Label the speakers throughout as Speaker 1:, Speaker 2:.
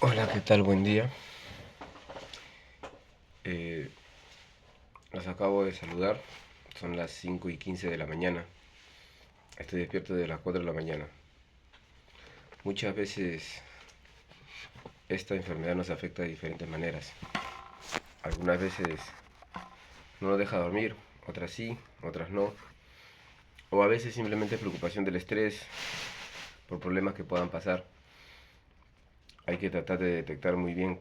Speaker 1: Hola, ¿qué tal? Buen día. Eh, Los acabo de saludar. Son las 5:15 de la mañana. Estoy despierto de las 4 de la mañana. Muchas veces esta enfermedad nos afecta de diferentes maneras. Algunas veces no nos deja dormir, otras sí, otras no. O a veces simplemente preocupación del estrés por problemas que puedan pasar. Hay que tratar de detectar muy bien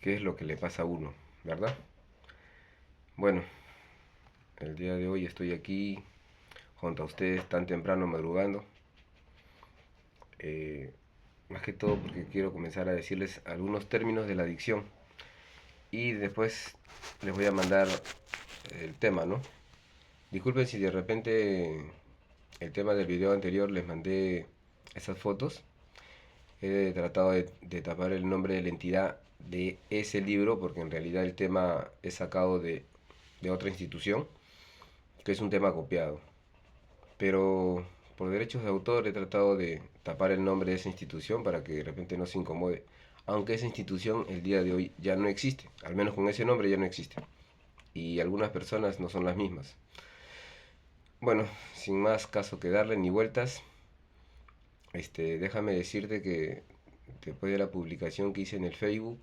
Speaker 1: qué es lo que le pasa a uno, ¿verdad? Bueno, el día de hoy estoy aquí junto a ustedes tan temprano madrugando. Eh, Más que todo porque quiero comenzar a decirles algunos términos de la adicción y después les voy a mandar el tema, ¿no? Disculpen si de repente el tema del video anterior les mandé esas fotos. He tratado de tapar el nombre de la entidad de ese libro porque en realidad el tema es sacado de otra institución, que es un tema copiado. Pero por derechos de autor he tratado de tapar el nombre de esa institución para que de repente no se incomode. Aunque esa institución el día de hoy ya no existe, al menos con ese nombre ya no existe. Y algunas personas no son las mismas. Bueno, sin más caso que darle ni vueltas, déjame decirte que después de la publicación que hice en el Facebook,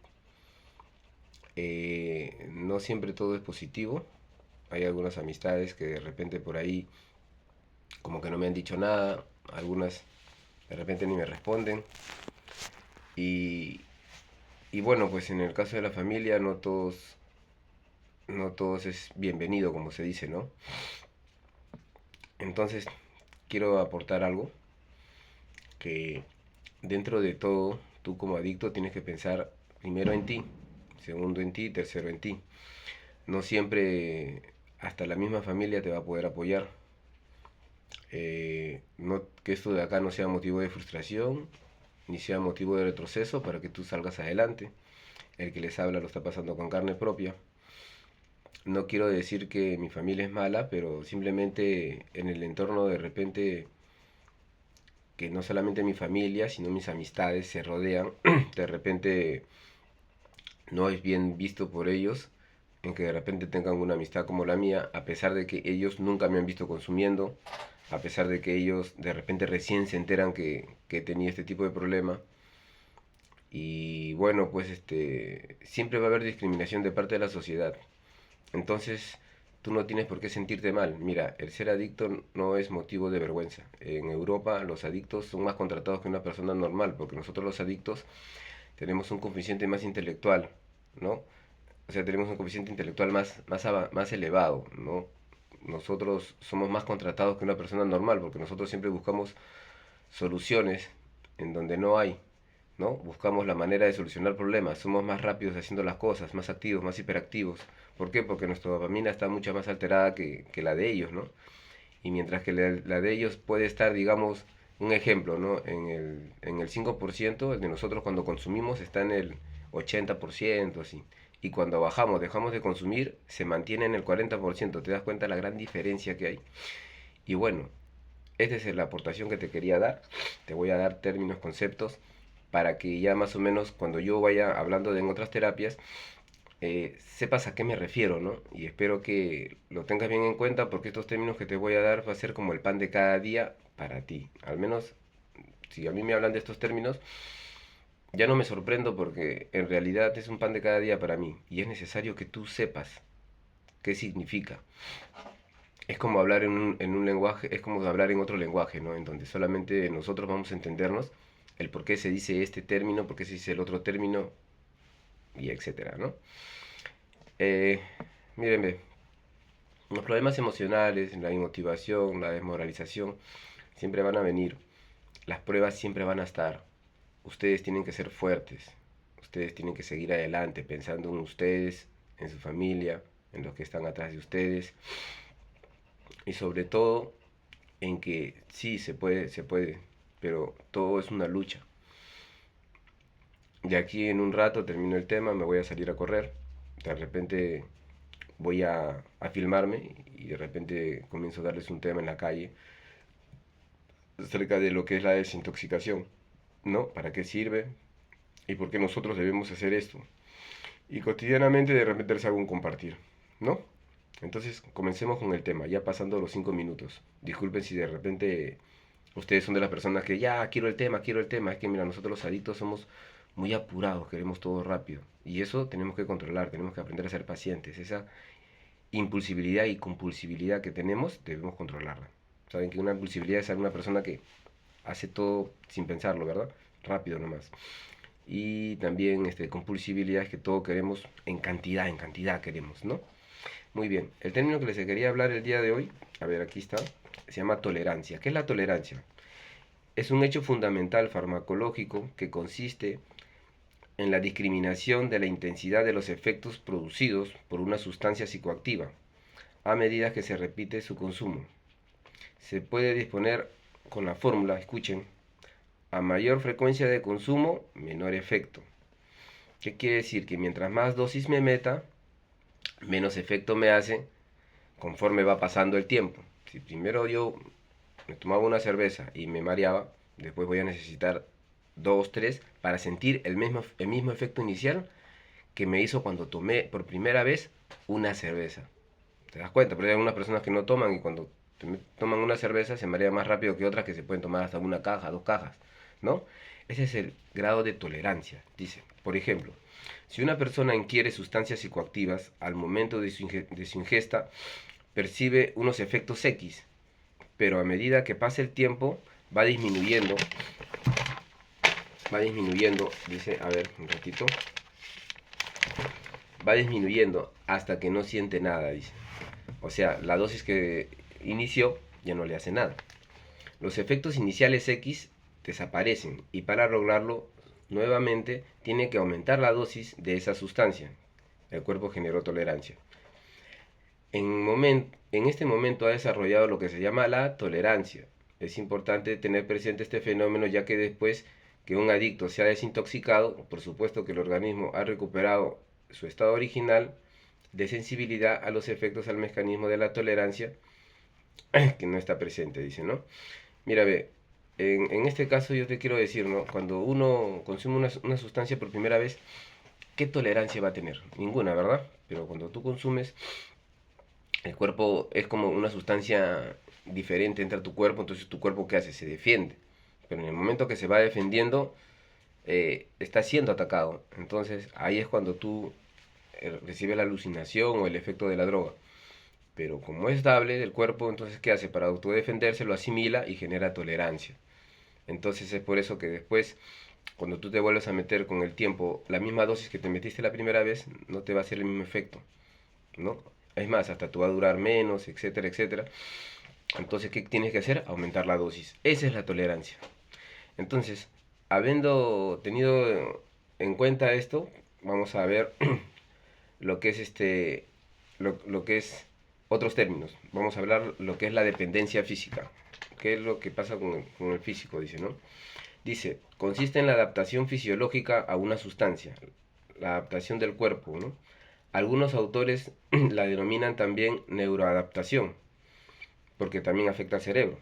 Speaker 1: no siempre todo es positivo. Hay algunas amistades que de repente por ahí como que no me han dicho nada, algunas de repente ni me responden. Y, y bueno, pues en el caso de la familia no todos es bienvenido, como se dice, ¿no? Entonces quiero aportar algo que dentro de todo, tú como adicto tienes que pensar primero en ti, segundo en ti, tercero en ti. No siempre hasta la misma familia te va a poder apoyar. No, que esto de acá no sea motivo de frustración ni sea motivo de retroceso para que tú salgas adelante. El que les habla lo está pasando con carne propia. No quiero decir que mi familia es mala, pero simplemente en el entorno de repente que no solamente mi familia, sino mis amistades se rodean, de repente no es bien visto por ellos en que de repente tengan una amistad como la mía, a pesar de que ellos nunca me han visto consumiendo, a pesar de que ellos de repente recién se enteran que tenía este tipo de problema. Y bueno, pues siempre va a haber discriminación de parte de la sociedad. Entonces, tú no tienes por qué sentirte mal. Mira, el ser adicto no es motivo de vergüenza. En Europa los adictos son más contratados que una persona normal, porque nosotros los adictos tenemos un coeficiente más intelectual, ¿no? O sea, tenemos un coeficiente intelectual más elevado, ¿no? Nosotros somos más contratados que una persona normal, porque nosotros siempre buscamos soluciones en donde no hay, ¿no? Buscamos la manera de solucionar problemas, somos más rápidos haciendo las cosas, más activos, más hiperactivos. ¿Por qué? Porque nuestra dopamina está mucho más alterada que la de ellos, ¿no? Y mientras que la de ellos puede estar, digamos, un ejemplo, ¿no? En el 5%, el de nosotros cuando consumimos está en el 80%, así. Y cuando bajamos, dejamos de consumir, se mantiene en el 40%. ¿Te das cuenta la gran diferencia que hay? Y bueno, esta es la aportación que te quería dar. Te voy a dar términos, conceptos, para que ya más o menos cuando yo vaya hablando de en otras terapias, sepas a qué me refiero, ¿no? Y espero que lo tengas bien en cuenta porque estos términos que te voy a dar va a ser como el pan de cada día para ti. Al menos si a mí me hablan de estos términos, ya no me sorprendo porque en realidad es un pan de cada día para mí y es necesario que tú sepas qué significa. Es como hablar en un lenguaje, es como hablar en otro lenguaje, ¿no? En donde solamente nosotros vamos a entendernos el por qué se dice este término, por qué se dice el otro término y etcétera, ¿no? Eh, Mírenme, los problemas emocionales, la inmotivación, la desmoralización, siempre van a venir. Las pruebas siempre van a estar. Ustedes tienen que ser fuertes. Ustedes tienen que seguir adelante pensando en ustedes, en su familia, en los que están atrás de ustedes. Y sobre todo en que sí, se puede, pero todo es una lucha. De aquí en un rato termino el tema, me voy a salir a correr. De repente voy a filmarme y de repente comienzo a darles un tema en la calle acerca de lo que es la desintoxicación, ¿no? ¿Para qué sirve? y por qué nosotros debemos hacer esto. Y cotidianamente de repente les hago un compartir, ¿no? Entonces, comencemos con el tema, ya pasando los 5 minutos. Disculpen si de repente ustedes son de las personas que ya quiero el tema, quiero el tema. Es que mira, nosotros los adictos somos muy apurados, queremos todo rápido. Y eso tenemos que controlar, tenemos que aprender a ser pacientes. Esa impulsibilidad y compulsibilidad que tenemos, debemos controlarla. Saben que una impulsibilidad es alguna persona que hace todo sin pensarlo, ¿verdad? Rápido nomás. Y también compulsibilidad es que todo queremos en cantidad queremos, ¿no? Muy bien, el término que les quería hablar el día de hoy, a ver, aquí está, se llama tolerancia. ¿Qué es la tolerancia? Es un hecho fundamental farmacológico que consiste en la discriminación de la intensidad de los efectos producidos por una sustancia psicoactiva a medida que se repite su consumo. Se puede disponer con la fórmula, escuchen, a mayor frecuencia de consumo, menor efecto. ¿Qué quiere decir? Que mientras más dosis me meta, menos efecto me hace conforme va pasando el tiempo. Si primero yo me tomaba una cerveza y me mareaba, después voy a necesitar dos, tres para sentir el mismo efecto inicial que me hizo cuando tomé por primera vez una cerveza. ¿Te das cuenta? Pero hay algunas personas que no toman y cuando toman una cerveza se marean más rápido que otras que se pueden tomar hasta una caja, dos cajas, ¿no? Ese es el grado de tolerancia, dice. Por ejemplo, si una persona ingiere sustancias psicoactivas, al momento de su ingesta percibe unos efectos X, pero a medida que pasa el tiempo va disminuyendo, dice, a ver, un ratito, va disminuyendo hasta que no siente nada, dice. O sea, la dosis que inició ya no le hace nada. Los efectos iniciales X desaparecen y para lograrlo nuevamente tiene que aumentar la dosis de esa sustancia. El cuerpo generó tolerancia. En este momento ha desarrollado lo que se llama la tolerancia. Es importante tener presente este fenómeno ya que después que un adicto se ha desintoxicado, por supuesto que el organismo ha recuperado su estado original de sensibilidad a los efectos al mecanismo de la tolerancia que no está presente, dice, ¿no? Mira, ve, en este caso yo te quiero decir, ¿no? Cuando uno consume una sustancia por primera vez, ¿qué tolerancia va a tener? Ninguna, ¿verdad? Pero cuando tú consumes, el cuerpo es como una sustancia diferente, entra a tu cuerpo, entonces tu cuerpo ¿qué hace? Se defiende. Pero en el momento que se va defendiendo, está siendo atacado. Entonces ahí es cuando tú recibes la alucinación o el efecto de la droga. Pero como es estable el cuerpo, entonces ¿qué hace? Para autodefenderse lo asimila y genera tolerancia. Entonces es por eso que después, cuando tú te vuelves a meter con el tiempo la misma dosis que te metiste la primera vez, no te va a hacer el mismo efecto, ¿no? Es más, hasta tú va a durar menos, etcétera, etcétera. Entonces, ¿qué tienes que hacer? Aumentar la dosis. Esa es la tolerancia. Entonces, habiendo tenido en cuenta esto, vamos a ver lo que es lo que es otros términos. Vamos a hablar lo que es la dependencia física. ¿Qué es lo que pasa con el físico? Dice, ¿no? Dice, consiste en la adaptación fisiológica a una sustancia, la adaptación del cuerpo, ¿no? Algunos autores la denominan también neuroadaptación, porque también afecta al cerebro.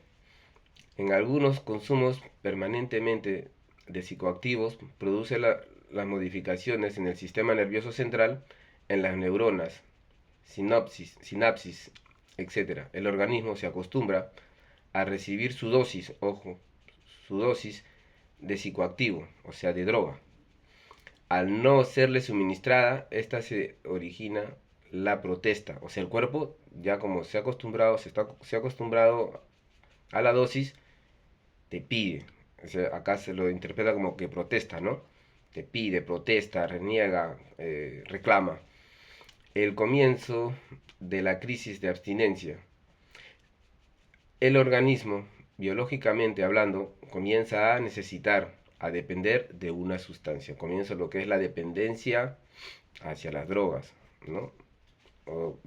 Speaker 1: En algunos consumos permanentemente de psicoactivos produce las modificaciones en el sistema nervioso central, en las neuronas, sinapsis, etc. El organismo se acostumbra a recibir su dosis, ojo, su dosis de psicoactivo, o sea, de droga. Al no serle suministrada, esta se origina la protesta. O sea, el cuerpo ya como se ha acostumbrado a la dosis, te pide. O sea, acá se lo interpreta como que protesta, ¿no? Te pide, protesta, reniega, reclama. El comienzo de la crisis de abstinencia. El organismo, biológicamente hablando, comienza a necesitar, a depender de una sustancia. Comienza lo que es la dependencia hacia las drogas, ¿no? O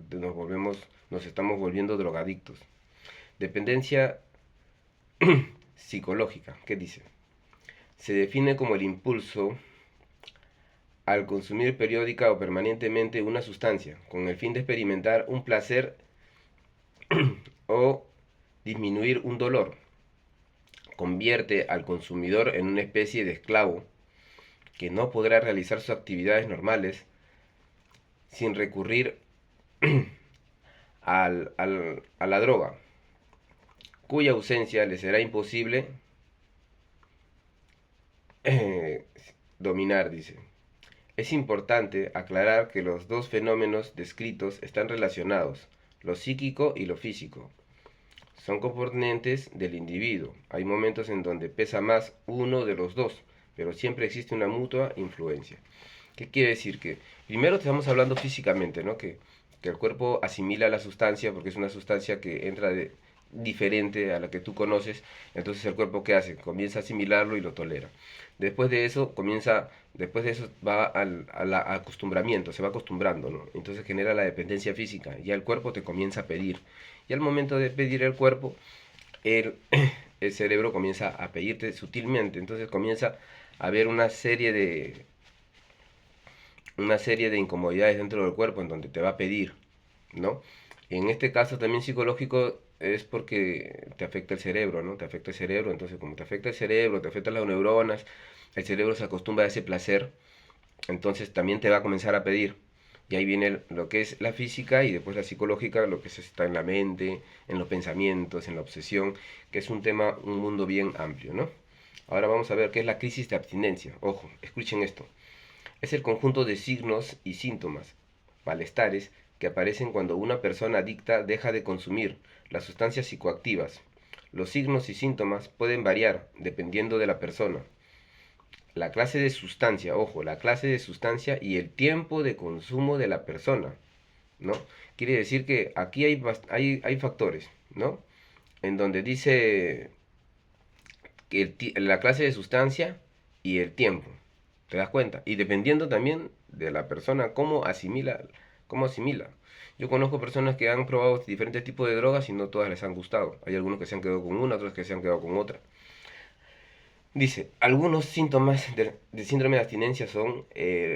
Speaker 1: nos estamos volviendo drogadictos. Dependencia psicológica, ¿qué dice? Se define como el impulso al consumir periódica o permanentemente una sustancia, con el fin de experimentar un placer o disminuir un dolor. Convierte al consumidor en una especie de esclavo que no podrá realizar sus actividades normales sin recurrir a la droga, cuya ausencia le será imposible eh, dominar, dice. Es importante aclarar que los dos fenómenos descritos están relacionados, lo psíquico y lo físico. Son componentes del individuo. Hay momentos en donde pesa más uno de los dos, pero siempre existe una mutua influencia. ¿Qué quiere decir? Que primero estamos hablando físicamente, ¿no? Que el cuerpo asimila la sustancia porque es una sustancia que entra diferente a la que tú conoces, entonces el cuerpo ¿qué hace? Comienza a asimilarlo y lo tolera. Después de eso va al acostumbramiento, se va acostumbrando, ¿no? Entonces genera la dependencia física, ya el cuerpo te comienza a pedir. Y al momento de pedir el cuerpo, el, el cerebro comienza a pedirte sutilmente, entonces comienza a haber una serie de incomodidades dentro del cuerpo en donde te va a pedir, ¿no? En este caso también psicológico es porque te afecta el cerebro, ¿no? Te afecta el cerebro, entonces como te afecta el cerebro, te afectan las neuronas, el cerebro se acostumbra a ese placer, entonces también te va a comenzar a pedir. Y ahí viene lo que es la física y después la psicológica, lo que está en la mente, en los pensamientos, en la obsesión, que es un tema, un mundo bien amplio, ¿no? Ahora vamos a ver qué es la crisis de abstinencia. Ojo, escuchen esto. Es el conjunto de signos y síntomas, malestares, que aparecen cuando una persona adicta deja de consumir las sustancias psicoactivas. Los signos y síntomas pueden variar dependiendo de la persona, la clase de sustancia, ojo, la clase de sustancia y el tiempo de consumo de la persona, ¿no? Quiere decir que aquí hay factores, ¿no? En donde dice que la clase de sustancia y el tiempo, ¿te das cuenta? Y dependiendo también de la persona, cómo asimila. Yo conozco personas que han probado diferentes tipos de drogas y no todas les han gustado. Hay algunos que se han quedado con una, otros que se han quedado con otra. Dice, algunos síntomas de síndrome de abstinencia son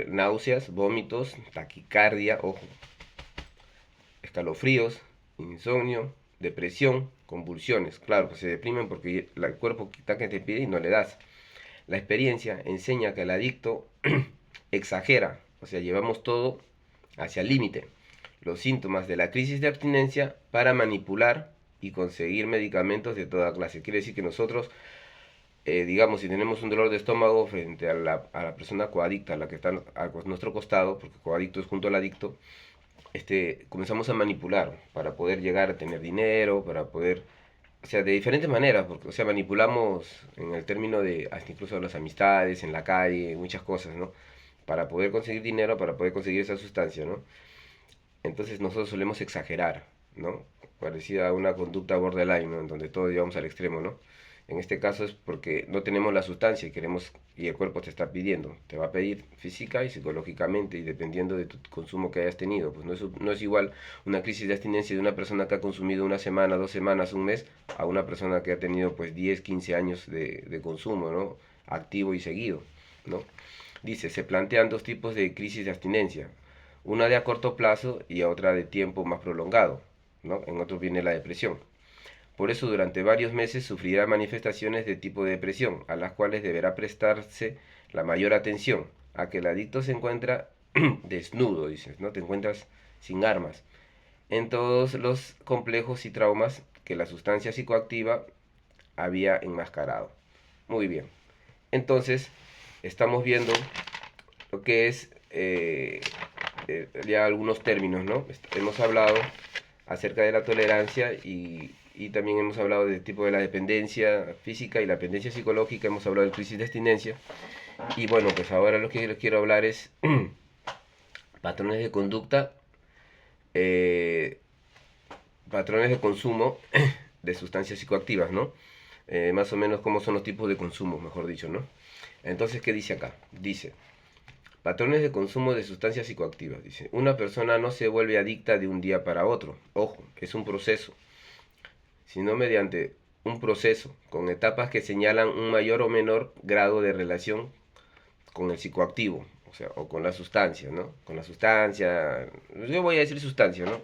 Speaker 1: náuseas, vómitos, taquicardia, ojo, escalofríos, insomnio, depresión, convulsiones. Claro, pues se deprimen porque el cuerpo está que te pide y no le das. La experiencia enseña que el adicto exagera, o sea, llevamos todo hacia el límite. Los síntomas de la crisis de abstinencia para manipular y conseguir medicamentos de toda clase. Quiere decir que nosotros digamos, si tenemos un dolor de estómago frente a la persona coadicta, a la que está a nuestro costado, porque coadicto es junto al adicto, comenzamos a manipular para poder llegar a tener dinero, para poder, o sea, de diferentes maneras, porque, o sea, manipulamos en el término de hasta incluso las amistades, en la calle, muchas cosas, ¿no? Para poder conseguir dinero, para poder conseguir esa sustancia, ¿no? Entonces nosotros solemos exagerar, ¿no? Parecida a una conducta borderline, ¿no? En donde todo llevamos al extremo, ¿no? En este caso es porque no tenemos la sustancia y queremos y el cuerpo te está pidiendo, te va a pedir física y psicológicamente y dependiendo de tu consumo que hayas tenido, pues no es igual una crisis de abstinencia de una persona que ha consumido una semana, 2 semanas, un mes, a una persona que ha tenido pues 10, 15 años de consumo, ¿no? Activo y seguido, ¿no? Dice, se plantean dos tipos de crisis de abstinencia, una de a corto plazo y otra de tiempo más prolongado, ¿no? En otros viene la depresión. Por eso durante varios meses sufrirá manifestaciones de tipo de depresión, a las cuales deberá prestarse la mayor atención, a que el adicto se encuentra desnudo, dices, ¿no? Te encuentras sin armas, en todos los complejos y traumas que la sustancia psicoactiva había enmascarado. Muy bien. Entonces, estamos viendo lo que es ya algunos términos, ¿no? Hemos hablado acerca de la tolerancia y también hemos hablado del tipo de la dependencia física y la dependencia psicológica, hemos hablado de crisis de abstinencia. Y bueno, pues ahora lo que les quiero hablar es patrones de conducta, eh, patrones de consumo de sustancias psicoactivas, ¿no? Más o menos cómo son los tipos de consumo, mejor dicho, ¿no? Entonces, ¿qué dice acá? Dice, patrones de consumo de sustancias psicoactivas. Dice, una persona no se vuelve adicta de un día para otro. Ojo, es un proceso, sino mediante un proceso con etapas que señalan un mayor o menor grado de relación con el psicoactivo, o sea, o con la sustancia, ¿no? Con la sustancia, yo voy a decir sustancia, ¿no?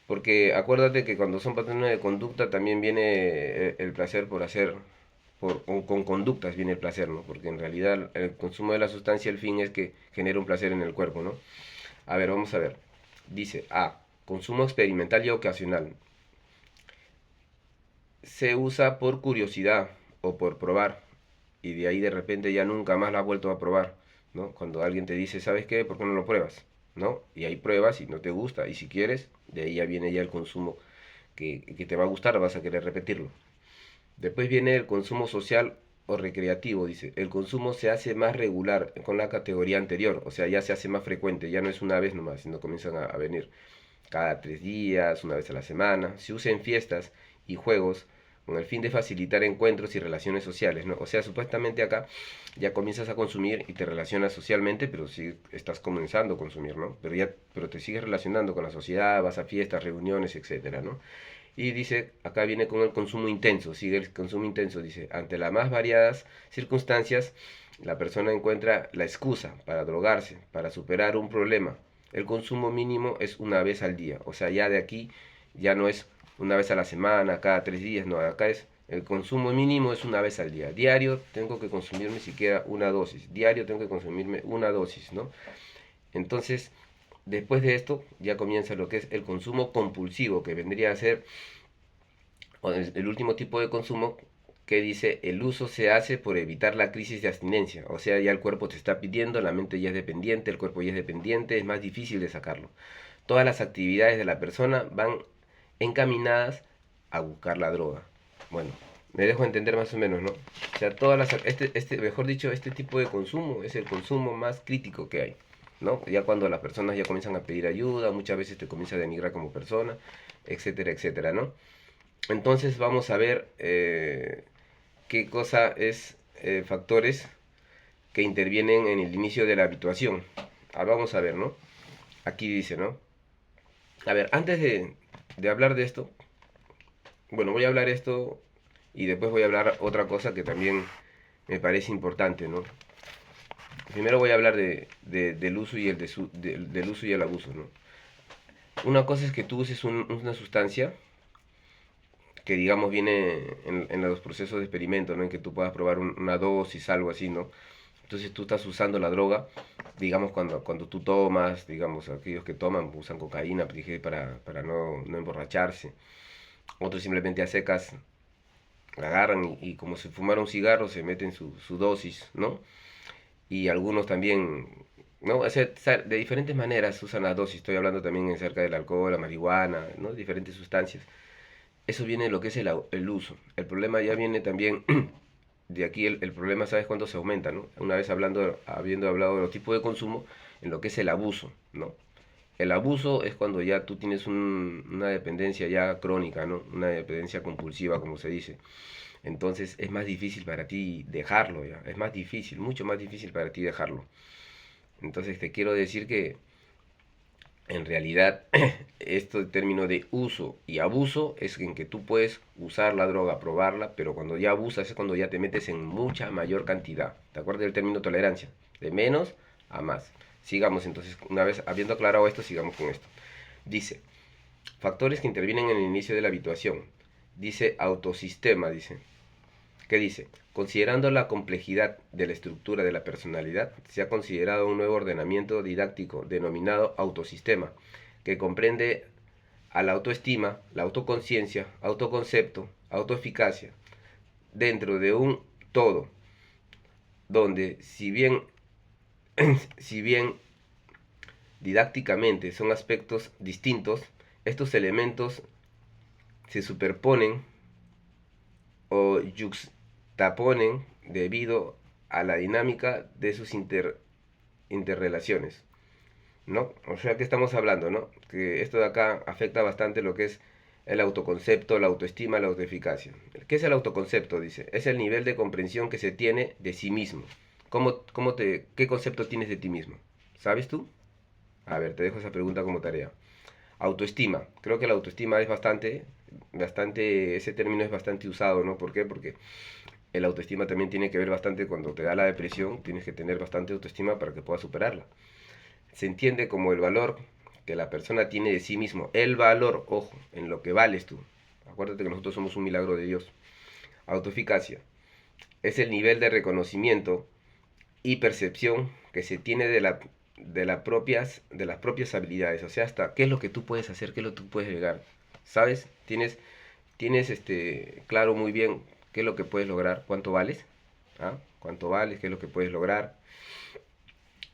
Speaker 1: Porque acuérdate que cuando son patrones de conducta también viene el placer por hacer con conductas viene el placer, ¿no? Porque en realidad el consumo de la sustancia, el fin es que genera un placer en el cuerpo, ¿no? A ver, vamos a ver. Dice A. Consumo experimental y ocasional. Se usa por curiosidad o por probar. Y de ahí de repente ya nunca más la has vuelto a probar, ¿no? Cuando alguien te dice, ¿sabes qué? ¿Por qué no lo pruebas? ¿No? Y ahí pruebas y no te gusta. Y si quieres, de ahí ya viene ya el consumo que te va a gustar, vas a querer repetirlo. Después viene el consumo social o recreativo, dice. El consumo se hace más regular con la categoría anterior, o sea, ya se hace más frecuente, ya no es una vez nomás, sino comienzan a venir cada 3 días, una vez a la semana. Se usa en fiestas y juegos con el fin de facilitar encuentros y relaciones sociales, ¿no? O sea, supuestamente acá ya comienzas a consumir y te relacionas socialmente, pero sí estás comenzando a consumir, ¿no? Pero te sigues relacionando con la sociedad, vas a fiestas, reuniones, etcétera, ¿no? Y dice, acá viene con el consumo intenso, sigue el consumo intenso, dice, ante las más variadas circunstancias, la persona encuentra la excusa para drogarse, para superar un problema. El consumo mínimo es una vez al día, o sea, ya de aquí ya no es una vez a la semana, cada 3 días, no, acá es el consumo mínimo es una vez al día. Diario tengo que consumirme siquiera una dosis, diario tengo que consumirme una dosis, ¿no? Entonces, después de esto ya comienza lo que es el consumo compulsivo, que vendría a ser el último tipo de consumo que dice el uso se hace por evitar la crisis de abstinencia. O sea, ya el cuerpo te está pidiendo, la mente ya es dependiente, el cuerpo ya es dependiente, es más difícil de sacarlo. Todas las actividades de la persona van encaminadas a buscar la droga. Bueno, me dejo entender más o menos, ¿no? O sea, mejor dicho, este tipo de consumo es el consumo más crítico que hay, ¿no? Ya cuando las personas ya comienzan a pedir ayuda, muchas veces te comienza a denigrar como persona, etcétera, etcétera, ¿no? Entonces vamos a ver qué cosa es factores que intervienen en el inicio de la habituación. Vamos a ver, ¿no? Aquí dice, ¿no? A ver, antes de hablar de esto, bueno, voy a hablar esto y después voy a hablar otra cosa que también me parece importante, ¿no? Primero voy a hablar del uso y del uso y el abuso, ¿no? Una cosa es que tú uses una sustancia que digamos viene en los procesos de experimento, ¿no? En que tú puedas probar una dosis, algo así, ¿no? Entonces tú estás usando la droga, digamos cuando tú tomas, digamos aquellos que toman usan cocaína para no emborracharse, otros simplemente a secas la agarran y como si fumara un cigarro se meten su dosis, ¿no? Y algunos también, ¿no? O sea, de diferentes maneras usan la dosis, estoy hablando también acerca del alcohol, la marihuana, ¿no? Diferentes sustancias. Eso viene de lo que es el uso. El problema ya viene también de aquí, el problema, ¿sabes cuándo se aumenta, no? Una vez habiendo hablado de los tipos de consumo, en lo que es el abuso, ¿no? El abuso es cuando ya tú tienes una dependencia ya crónica, ¿no? Una dependencia compulsiva, como se dice. Entonces es más difícil para ti dejarlo, ya. Es más difícil, mucho más difícil para ti dejarlo. Entonces te quiero decir que en realidad, este término de uso y abuso es en que tú puedes usar la droga, probarla, pero cuando ya abusas es cuando ya te metes en mucha mayor cantidad. ¿Te acuerdas del término tolerancia? De menos a más. Sigamos entonces, una vez habiendo aclarado esto, sigamos con esto. Dice, factores que intervienen en el inicio de la habituación. Dice autosistema, dice. ¿Qué dice? Considerando la complejidad de la estructura de la personalidad, se ha considerado un nuevo ordenamiento didáctico denominado autosistema, que comprende a la autoestima, la autoconciencia, autoconcepto, autoeficacia, dentro de un todo, donde si bien didácticamente son aspectos distintos, estos elementos se superponen o yuxtaponen debido a la dinámica de sus interrelaciones, ¿no? O sea, que estamos hablando, ¿no? Que esto de acá afecta bastante lo que es el autoconcepto, la autoestima, la autoeficacia. ¿Qué es el autoconcepto? Dice, es el nivel de comprensión que se tiene de sí mismo. ¿Qué concepto tienes de ti mismo? ¿Sabes tú? A ver, te dejo esa pregunta como tarea. Autoestima. Creo que la autoestima es ese término es bastante usado, ¿no? ¿Por qué? Porque el autoestima también tiene que ver bastante cuando te da la depresión, tienes que tener bastante autoestima para que puedas superarla. Se entiende como el valor que la persona tiene de sí mismo. El valor, ojo, en lo que vales tú. Acuérdate que nosotros somos un milagro de Dios. Autoeficacia. es el nivel de reconocimiento y percepción que se tiene de las propias habilidades. O sea, hasta qué es lo que tú puedes hacer, qué es lo que tú puedes llegar. ¿Sabes? Tienes claro muy bien qué es lo que puedes lograr, cuánto vales, ¿ah? Cuánto vales, qué es lo que puedes lograr,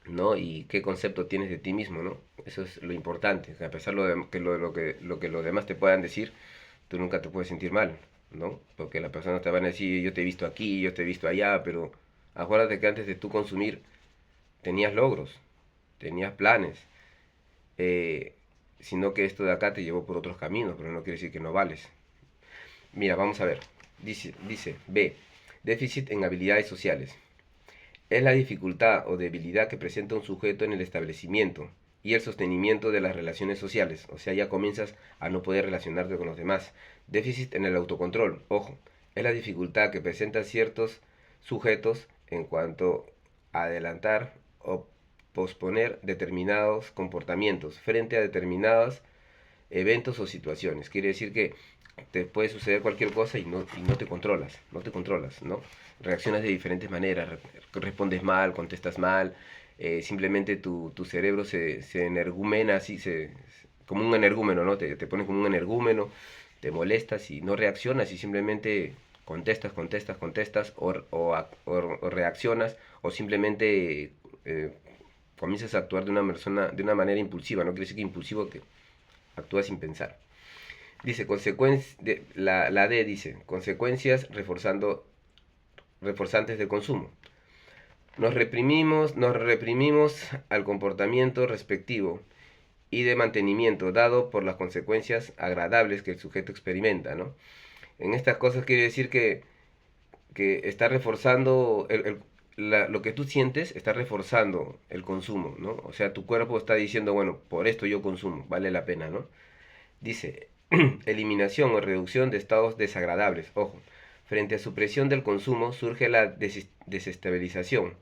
Speaker 1: ¿no? Y qué concepto tienes de ti mismo, ¿no? Eso es lo importante. A pesar lo que los demás te puedan decir, tú nunca te puedes sentir mal, ¿no? Porque las personas te van a decir, yo te he visto aquí, yo te he visto allá, pero acuérdate que antes de tú consumir tenías logros, tenías planes, eh, sino que esto de acá te llevó por otros caminos, pero no quiere decir que no vales. Mira, vamos a ver. Dice B. Déficit en habilidades sociales. Es la dificultad o debilidad que presenta un sujeto en el establecimiento y el sostenimiento de las relaciones sociales. O sea, ya comienzas a no poder relacionarte con los demás. Déficit en el autocontrol. Ojo, es la dificultad que presentan ciertos sujetos en cuanto a adelantar o posponer determinados comportamientos frente a determinados eventos o situaciones. Quiere decir que te puede suceder cualquier cosa y no te controlas, ¿no? Reaccionas de diferentes maneras, respondes mal, contestas mal, simplemente tu cerebro se energumena así, como un energúmeno, ¿no? Te pones como un energúmeno, te molestas y no reaccionas y simplemente contestas o reaccionas o simplemente comienzas a actuar de una manera impulsiva, no quiere decir que impulsivo que actúa sin pensar. Dice, la D dice, consecuencias reforzantes del consumo. Nos reprimimos al comportamiento respectivo y de mantenimiento dado por las consecuencias agradables que el sujeto experimenta, ¿no? En estas cosas quiere decir que está reforzando lo que tú sientes, está reforzando el consumo, ¿no? O sea, tu cuerpo está diciendo, bueno, por esto yo consumo, vale la pena, ¿no? Dice, eliminación o reducción de estados desagradables. Ojo, frente a supresión del consumo surge la desestabilización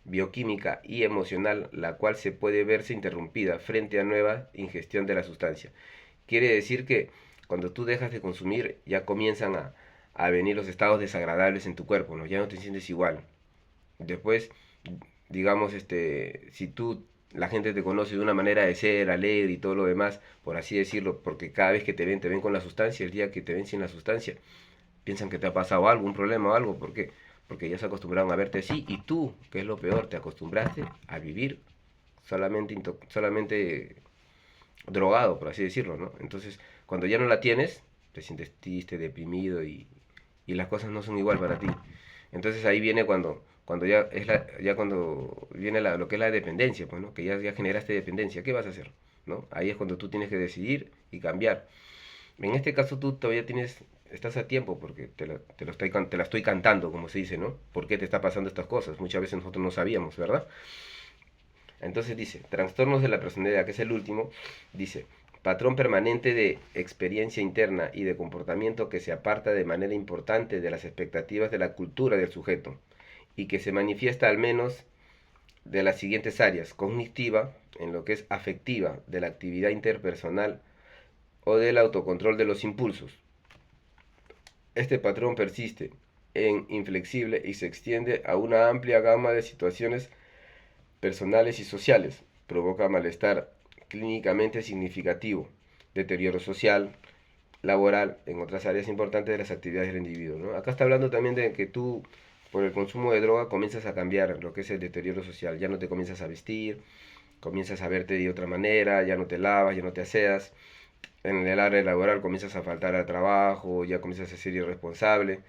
Speaker 1: bioquímica y emocional, la cual se puede verse interrumpida frente a nueva ingestión de la sustancia. Quiere decir que cuando tú dejas de consumir ya comienzan a venir los estados desagradables en tu cuerpo, ¿no? Ya no te sientes igual. Después, digamos, si tú la gente te conoce de una manera de ser, alegre y todo lo demás, por así decirlo, porque cada vez que te ven con la sustancia, el día que te ven sin la sustancia, piensan que te ha pasado algo, un problema o algo, ¿por qué? Porque ya se acostumbraron a verte así y tú, que es lo peor, te acostumbraste a vivir solamente drogado, por así decirlo, ¿no? Entonces, cuando ya no la tienes, te sientes triste, deprimido y las cosas no son igual para ti. Entonces ahí viene cuando ya cuando viene lo que es la dependencia, pues, ¿no? Que ya generaste dependencia, ¿qué vas a hacer? ¿No? Ahí es cuando tú tienes que decidir y cambiar. En este caso tú todavía estás a tiempo porque te la estoy cantando, como se dice, ¿no? ¿Por qué te está pasando estas cosas? Muchas veces nosotros no sabíamos, ¿verdad? Entonces dice, trastornos de la personalidad, que es el último, dice, patrón permanente de experiencia interna y de comportamiento que se aparta de manera importante de las expectativas de la cultura del sujeto y que se manifiesta al menos de las siguientes áreas: cognitiva, en lo que es afectiva, de la actividad interpersonal o del autocontrol de los impulsos. Este patrón persiste en inflexible y se extiende a una amplia gama de situaciones personales y sociales. Provoca malestar clínicamente significativo, deterioro social, laboral, en otras áreas importantes de las actividades del individuo, ¿no? Acá está hablando también de que tú, por el consumo de droga, comienzas a cambiar lo que es el deterioro social. Ya no te comienzas a vestir, comienzas a verte de otra manera, ya no te lavas, ya no te aseas. En el área laboral comienzas a faltar al trabajo, ya comienzas a ser irresponsable,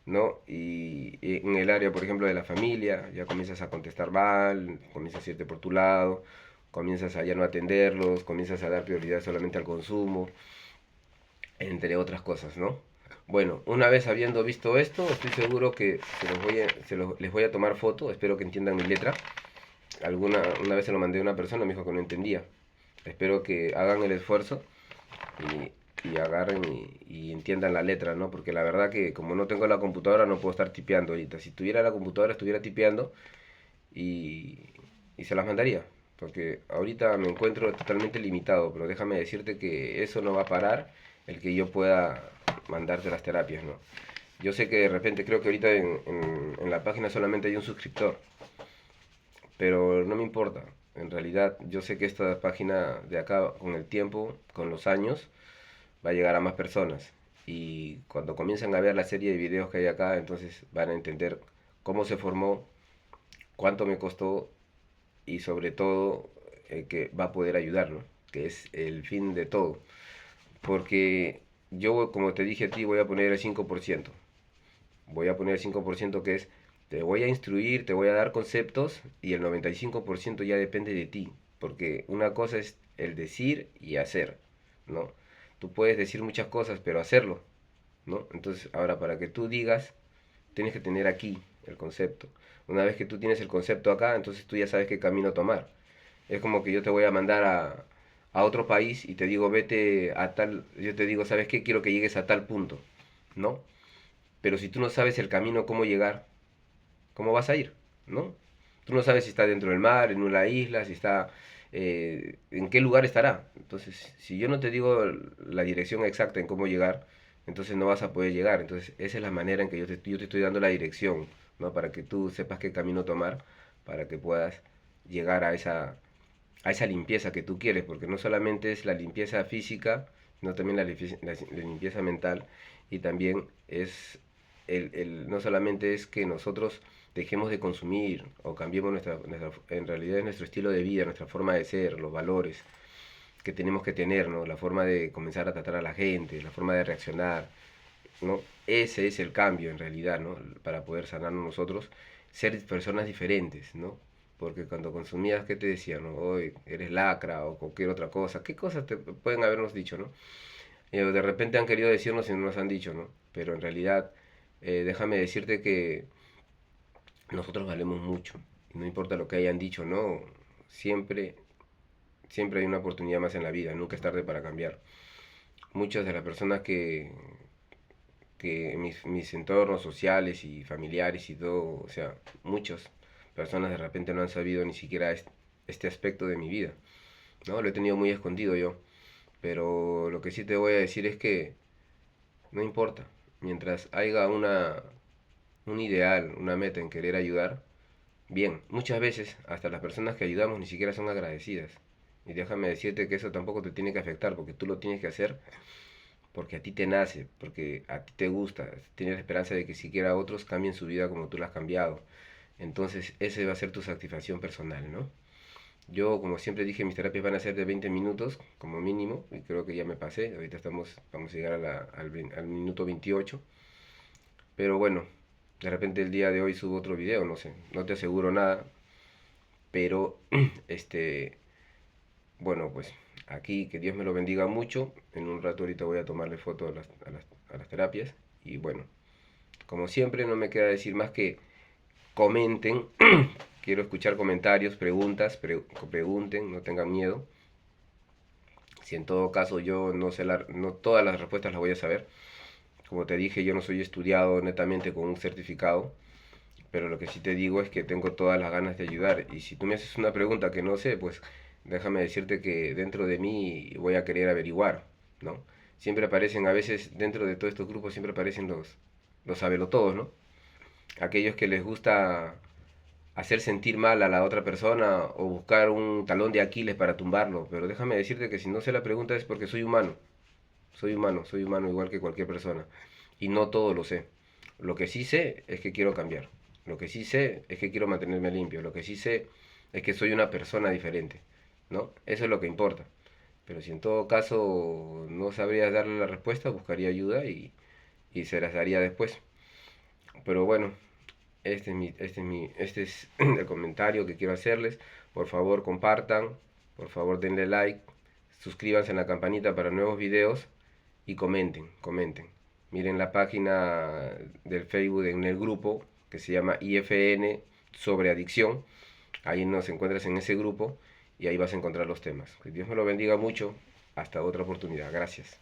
Speaker 1: ¿no? Y en el área, por ejemplo, de la familia, ya comienzas a contestar mal, comienzas a irte por tu lado, comienzas a ya no atenderlos, comienzas a dar prioridad solamente al consumo, entre otras cosas, ¿no? Bueno, una vez habiendo visto esto, estoy seguro que les voy a tomar foto, espero que entiendan mi letra. Una vez se lo mandé a una persona, me dijo que no entendía. Espero que hagan el esfuerzo y agarren y entiendan la letra, ¿no? Porque la verdad que como no tengo la computadora no puedo estar tipeando ahorita. Si tuviera la computadora estuviera tipeando y, y se las mandaría. Porque ahorita me encuentro totalmente limitado, pero déjame decirte que eso no va a parar el que yo pueda mandarte las terapias, ¿no? Yo sé que de repente creo que ahorita en la página solamente hay un suscriptor, pero no me importa. En realidad yo sé que esta página de acá con el tiempo, con los años, va a llegar a más personas. Y cuando comienzan a ver la serie de videos que hay acá, entonces van a entender cómo se formó, cuánto me costó y sobre todo que va a poder ayudar, ¿no? Que es el fin de todo. Porque yo, como te dije a ti, voy a poner el 5%. Voy a poner el 5% que es, te voy a instruir, te voy a dar conceptos y el 95% ya depende de ti. Porque una cosa es el decir y hacer, ¿no? Tú puedes decir muchas cosas, pero hacerlo, ¿no? Entonces, ahora para que tú digas, tienes que tener aquí el concepto. Una vez que tú tienes el concepto acá, entonces tú ya sabes qué camino tomar. Es como que yo te voy a mandar a otro país y te digo, vete a tal, yo te digo, ¿sabes qué? Quiero que llegues a tal punto, ¿no? Pero si tú no sabes el camino, cómo llegar, ¿cómo vas a ir? ¿No? Tú no sabes si está dentro del mar, en una isla, si está... en qué lugar estará. Entonces, si yo no te digo la dirección exacta en cómo llegar, entonces no vas a poder llegar. Entonces, esa es la manera en que yo te estoy dando la dirección, ¿no? Para que tú sepas qué camino tomar, para que puedas llegar a esa limpieza que tú quieres, porque no solamente es la limpieza física, sino también la limpieza mental y también es no solamente es que nosotros dejemos de consumir o cambiemos en realidad es nuestro estilo de vida, nuestra forma de ser, los valores que tenemos que tener, ¿no? La forma de comenzar a tratar a la gente, la forma de reaccionar, ¿no? Ese es el cambio en realidad, ¿no? Para poder sanarnos nosotros, ser personas diferentes, ¿no? Porque cuando consumías, ¿qué te decían? ¿No? Hoy eres lacra o cualquier otra cosa. ¿Qué cosas te pueden habernos dicho, ¿no? De repente han querido decirnos y no nos han dicho, ¿no? Pero en realidad, déjame decirte que nosotros valemos mucho. Y no importa lo que hayan dicho, ¿no? Siempre, siempre hay una oportunidad más en la vida. Nunca es tarde para cambiar. Muchas de las personas que mis entornos sociales y familiares y todo, o sea, muchas personas de repente no han sabido ni siquiera este aspecto de mi vida, ¿no? Lo he tenido muy escondido yo, pero lo que sí te voy a decir es que no importa, mientras haya un ideal, una meta en querer ayudar, bien, muchas veces hasta las personas que ayudamos ni siquiera son agradecidas. Y déjame decirte que eso tampoco te tiene que afectar, porque tú lo tienes que hacer porque a ti te nace, porque a ti te gusta, tienes la esperanza de que siquiera otros cambien su vida como tú la has cambiado. Entonces, esa va a ser tu satisfacción personal, ¿no? Yo, como siempre dije, mis terapias van a ser de 20 minutos como mínimo, y creo que ya me pasé. Ahorita vamos a llegar al minuto 28. Pero bueno, de repente el día de hoy subo otro video, no sé, no te aseguro nada, pero bueno, pues aquí que Dios me lo bendiga mucho. En un rato ahorita voy a tomarle foto a las terapias. Y bueno, como siempre no me queda decir más que comenten. Quiero escuchar comentarios, preguntas, pregunten, no tengan miedo. Si en todo caso yo no sé, no todas las respuestas las voy a saber. Como te dije, yo no soy estudiado netamente con un certificado, pero lo que sí te digo es que tengo todas las ganas de ayudar. Y si tú me haces una pregunta que no sé, pues déjame decirte que dentro de mí voy a querer averiguar, ¿no? Siempre aparecen, a veces dentro de todos estos grupos siempre aparecen los sabelotodos, ¿no? Aquellos que les gusta hacer sentir mal a la otra persona o buscar un talón de Aquiles para tumbarlo. Pero déjame decirte que si no sé la pregunta es porque soy humano igual que cualquier persona. Y no todo lo sé. Lo que sí sé es que quiero cambiar. Lo que sí sé es que quiero mantenerme limpio. Lo que sí sé es que soy una persona diferente, ¿no? Eso es lo que importa. Pero si en todo caso no sabrías darle la respuesta, buscaría ayuda y se las daría después. Pero bueno, este es el comentario que quiero hacerles. Por favor, compartan, por favor, denle like, suscríbanse a la campanita para nuevos videos y comenten. Miren la página del Facebook en el grupo que se llama IFN sobre adicción. Ahí nos encuentras en ese grupo y ahí vas a encontrar los temas. Que Dios me lo bendiga mucho. Hasta otra oportunidad. Gracias.